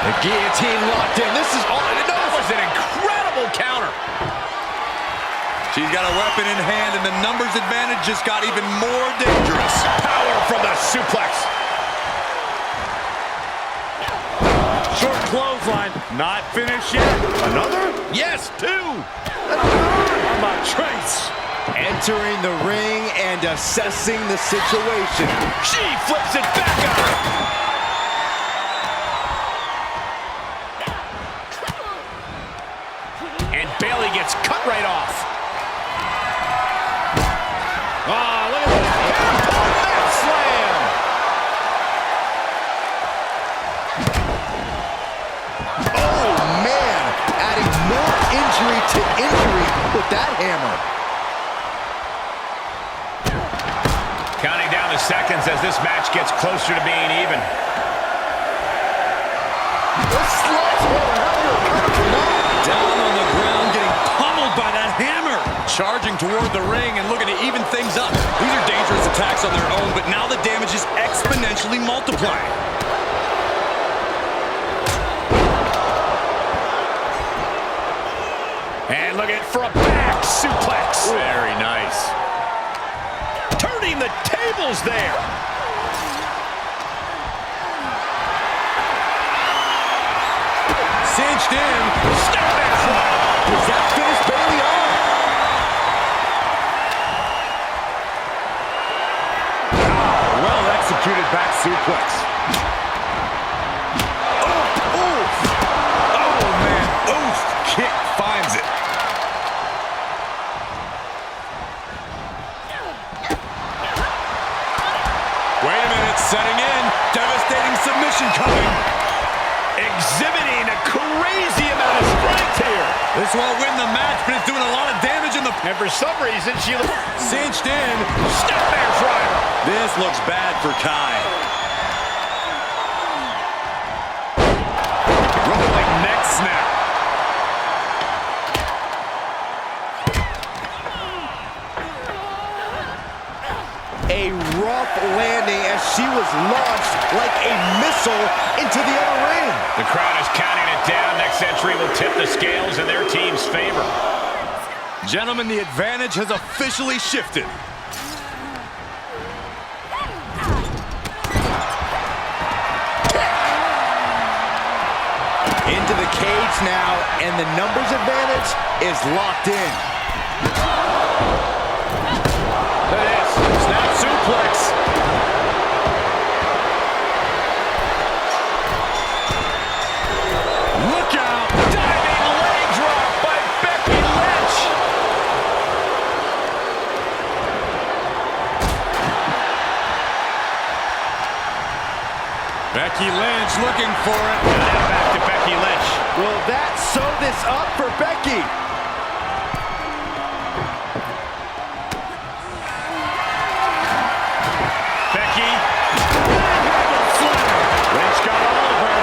[SPEAKER 6] The guillotine locked in. This is all it
[SPEAKER 3] That was an incredible counter.
[SPEAKER 5] She's got a weapon in hand, and the numbers advantage just got even more dangerous.
[SPEAKER 3] Power from the suplex.
[SPEAKER 5] Short clothesline, not finished yet.
[SPEAKER 3] Another? Yes, two.
[SPEAKER 5] How about Trace?
[SPEAKER 6] entering the ring and assessing the situation.
[SPEAKER 3] She flips it back on her. And Bayley gets cut right off. Oh, look at this. Back slam.
[SPEAKER 6] Oh, man. Adding more injury to injury with that hammer.
[SPEAKER 3] Counting down the seconds as this match gets closer to being even.
[SPEAKER 5] Down on the ground, getting pummeled by that hammer. Charging toward the ring and looking to even things up. These are dangerous attacks on their own, but now the damage is exponentially multiplying.
[SPEAKER 3] And look at for a back suplex. Very nice. Turning the tables there.
[SPEAKER 5] Cinched in.
[SPEAKER 3] Step back.
[SPEAKER 6] Does that finish Bayley off?
[SPEAKER 5] Well executed back suplex. Oh, man. Oof. Kick finds it. Wait a minute. Setting in. Devastating submission coming.
[SPEAKER 3] Exhibiting a crazy amount of strength here.
[SPEAKER 5] This won't win the match, but it's doing a lot of damage in the...
[SPEAKER 3] And for some reason, she
[SPEAKER 5] Cinched in.
[SPEAKER 3] step back driver.
[SPEAKER 5] This looks bad for Kai.
[SPEAKER 3] Rolling neck snap.
[SPEAKER 6] A rough landing as she was launched like a missile into the other ring.
[SPEAKER 3] The crowd is counting it down. Next entry will tip the scales in their team's favor.
[SPEAKER 5] Gentlemen, the advantage has officially shifted.
[SPEAKER 6] Into the cage now, and the numbers advantage is locked in.
[SPEAKER 3] Look at this. Snap suplex.
[SPEAKER 5] Look out!
[SPEAKER 3] Diving leg drop by Becky Lynch.
[SPEAKER 5] Becky Lynch looking for it.
[SPEAKER 3] Now back to Becky Lynch.
[SPEAKER 6] Will that sew this up for Becky?
[SPEAKER 3] Becky. Lynch got all of her.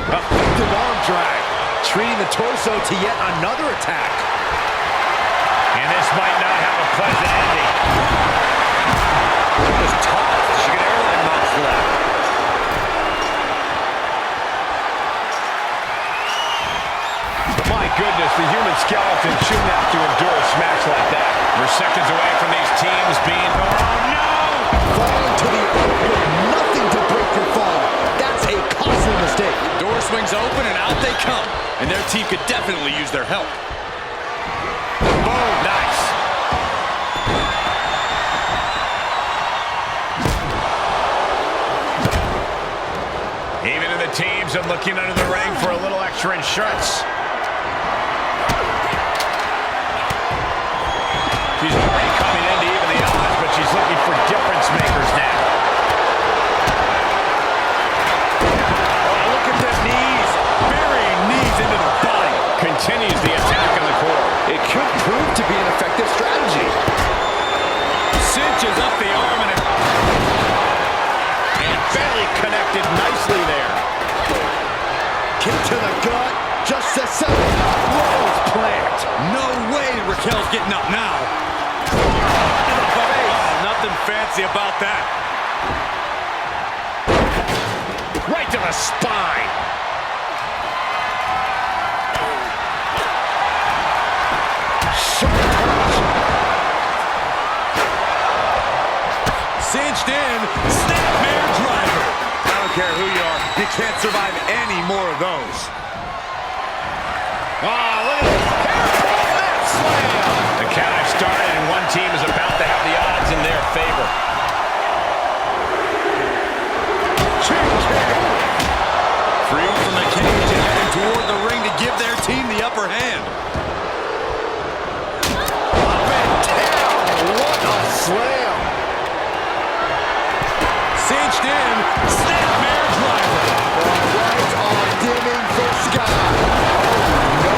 [SPEAKER 6] Effective arm drag. Treating the torso to yet another attack.
[SPEAKER 3] And this might not have a pleasant ending. That was tough. She got airline knots for that. My goodness, the human skeleton shouldn't have to endure a smash like that. We're seconds away from these teams being... Oh, no!
[SPEAKER 6] Falling to the earth with nothing to break your fall. That's a costly mistake.
[SPEAKER 5] Door swings open and out they come. And their team could definitely use their help.
[SPEAKER 3] Boom! Nice. Crimson looking under the ring for a little extra insurance. She's already coming in to even the odds, but she's looking for difference makers now.
[SPEAKER 6] Oh, look at the knees. Burying knees into the body.
[SPEAKER 3] Continues the attack on the core.
[SPEAKER 6] It could prove to be an effective strategy.
[SPEAKER 3] Cinches up the arm and Bailey connected nicely there.
[SPEAKER 6] Kick to the gut. Just a second. Rose plant.
[SPEAKER 5] No way Raquel's getting up now.
[SPEAKER 3] Oh, nothing fancy about that. Right to the spine.
[SPEAKER 5] Cinched in. Snapmare driver. I don't care who you are. You can't survive any more of those.
[SPEAKER 3] Oh, look at this. Slam. The count has started, and one team is about to have the odds in their favor.
[SPEAKER 5] Free from the cage and heading toward the ring to give their team the upper hand.
[SPEAKER 6] Up and down. What a slam.
[SPEAKER 5] Cinched in. Snapmare driver.
[SPEAKER 6] The lights are dimming for Scott. Oh, no.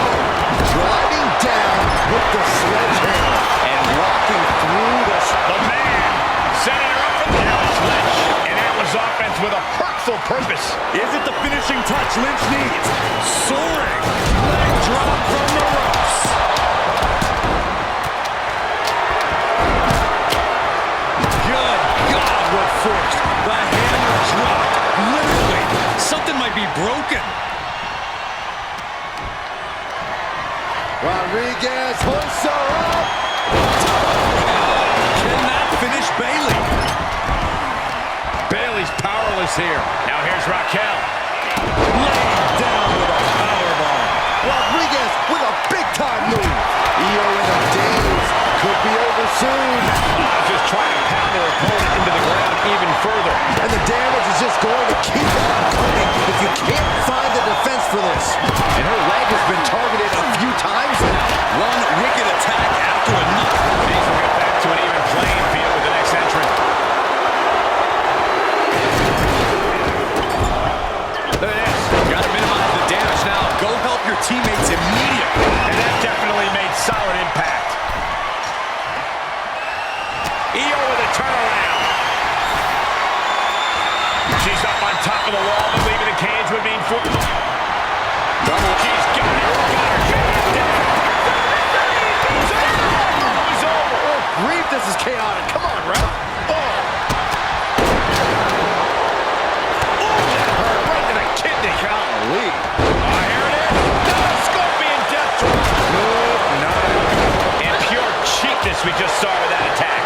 [SPEAKER 6] Driving down with the sledgehammer and walking through
[SPEAKER 3] The man setting her up for the Dallas Lynch. And that was offense with a hurtful purpose.
[SPEAKER 5] Is it the finishing touch Lynch needs? Soaring. Leg drop from the ropes. Good God, what force. The hammer dropped. Literally. Something might be broken.
[SPEAKER 6] Rodriguez hoists her up.
[SPEAKER 5] Cannot finish Bailey.
[SPEAKER 3] Bailey's powerless here. Now here's Raquel.
[SPEAKER 5] Laid down with a powerbomb.
[SPEAKER 6] Rodriguez with a big-time move. Io in a daze. Could be over soon.
[SPEAKER 3] Just trying to pound their opponent into the ground even further.
[SPEAKER 6] And the damage is just going to keep on coming if you can't find the defense for this. And her leg has been targeted a few times now.
[SPEAKER 5] One wicked attack after another.
[SPEAKER 3] These will get back to an even playing field with the next entrant. Look at this.
[SPEAKER 5] Got to minimize the damage now. Go help your teammates immediately.
[SPEAKER 3] And that definitely made solid impact. Io with a turnaround. She's up on top of the wall, but leaving the cage would mean for... She's got it. It's over.
[SPEAKER 6] Oh, grief, this is chaotic. Come on, Ref.
[SPEAKER 3] Oh, that hurt right to the kidney.
[SPEAKER 6] Golly.
[SPEAKER 3] Here it is. The Scorpion Death Drop.
[SPEAKER 6] Good night.
[SPEAKER 3] And pure cheapness we just saw with that attack.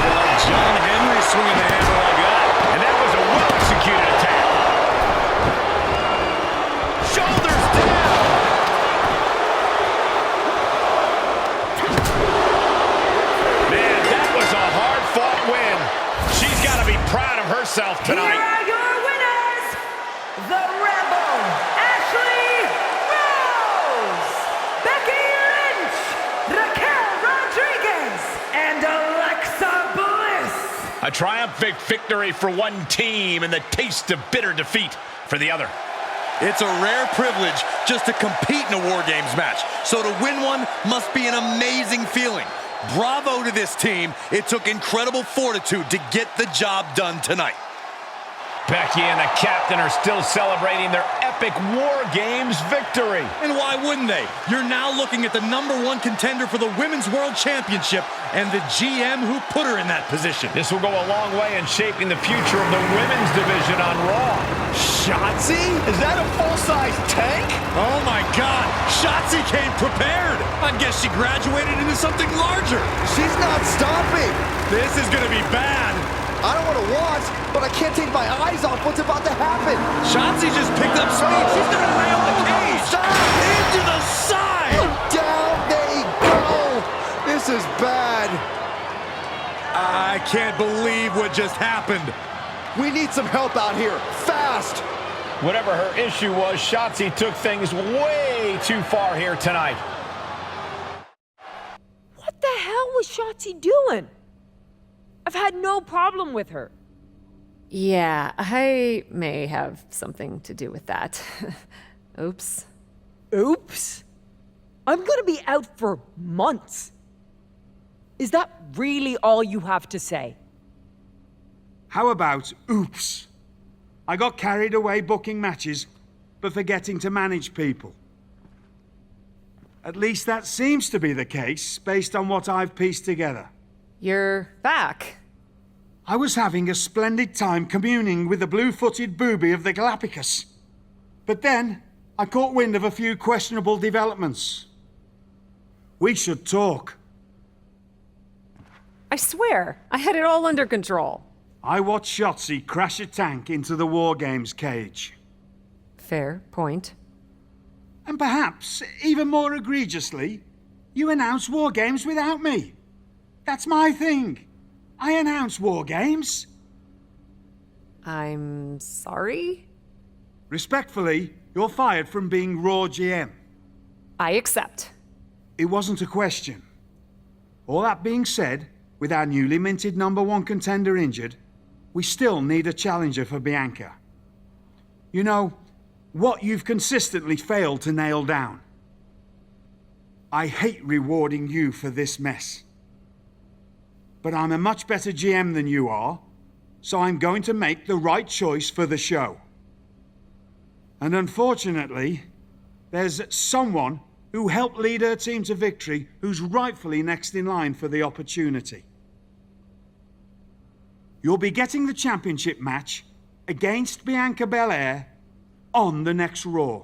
[SPEAKER 5] Like John Henry swinging the hammer like that.
[SPEAKER 3] And that was a well-executed attack. Shoulders down. Man, that was a hard-fought win. She's got to be proud of herself
[SPEAKER 4] Here
[SPEAKER 3] tonight.
[SPEAKER 4] are your winners, the Rebel, Ashley Rose, Becky Lynch, Raquel Rodriguez, and Alexa Bliss.
[SPEAKER 3] A triumphant victory for one team and the taste of bitter defeat for the other.
[SPEAKER 5] It's a rare privilege just to compete in a War Games match. So to win one must be an amazing feeling. Bravo to this team. It took incredible fortitude to get the job done tonight.
[SPEAKER 3] Becky and the captain are still celebrating their epic War Games victory.
[SPEAKER 5] And why wouldn't they? You're now looking at the #1 contender for the Women's World Championship and the GM who put her in that position.
[SPEAKER 3] This will go a long way in shaping the future of the women's division on Raw.
[SPEAKER 5] Shotzi? Is that a full-size tank? Oh my God, Shotzi came prepared. I guess she graduated into something larger.
[SPEAKER 6] She's not stopping.
[SPEAKER 5] This is gonna be bad.
[SPEAKER 6] I don't want to watch, but I can't take my eyes off what's about to happen.
[SPEAKER 5] Shotzi just picked up speed. She's gonna nail the cage.
[SPEAKER 6] Stop!
[SPEAKER 5] Into the side.
[SPEAKER 6] Down they go. This is bad.
[SPEAKER 5] I can't believe what just happened.
[SPEAKER 6] We need some help out here, fast!
[SPEAKER 3] Whatever her issue was, Shotzi took things way too far here tonight.
[SPEAKER 11] What the hell was Shotzi doing? I've had no problem with her.
[SPEAKER 2] Yeah, I may have something to do with that. Oops.
[SPEAKER 11] Oops. I'm gonna be out for months. Is that really all you have to say?
[SPEAKER 1] How about oops? I got carried away booking matches, but forgetting to manage people. At least that seems to be the case, based on what I've pieced together.
[SPEAKER 2] You're back.
[SPEAKER 1] I was having a splendid time communing with the blue-footed booby of the Galapagos. But then, I caught wind of a few questionable developments. We should talk.
[SPEAKER 2] I swear, I had it all under control.
[SPEAKER 1] I watched Shotzi crash a tank into the War Games cage.
[SPEAKER 2] Fair point.
[SPEAKER 1] And perhaps, even more egregiously, you announced War Games without me. That's my thing. I announce War Games.
[SPEAKER 2] I'm sorry?
[SPEAKER 1] Respectfully, you're fired from being Raw GM.
[SPEAKER 2] I accept.
[SPEAKER 1] It wasn't a question. All that being said, with our newly minted #1 contender injured, we still need a challenger for Bianca. You know, what you've consistently failed to nail down. I hate rewarding you for this mess. But I'm a much better GM than you are, so I'm going to make the right choice for the show. And unfortunately, there's someone who helped lead her team to victory who's rightfully next in line for the opportunity. You'll be getting the championship match against Bianca Belair on the next Raw.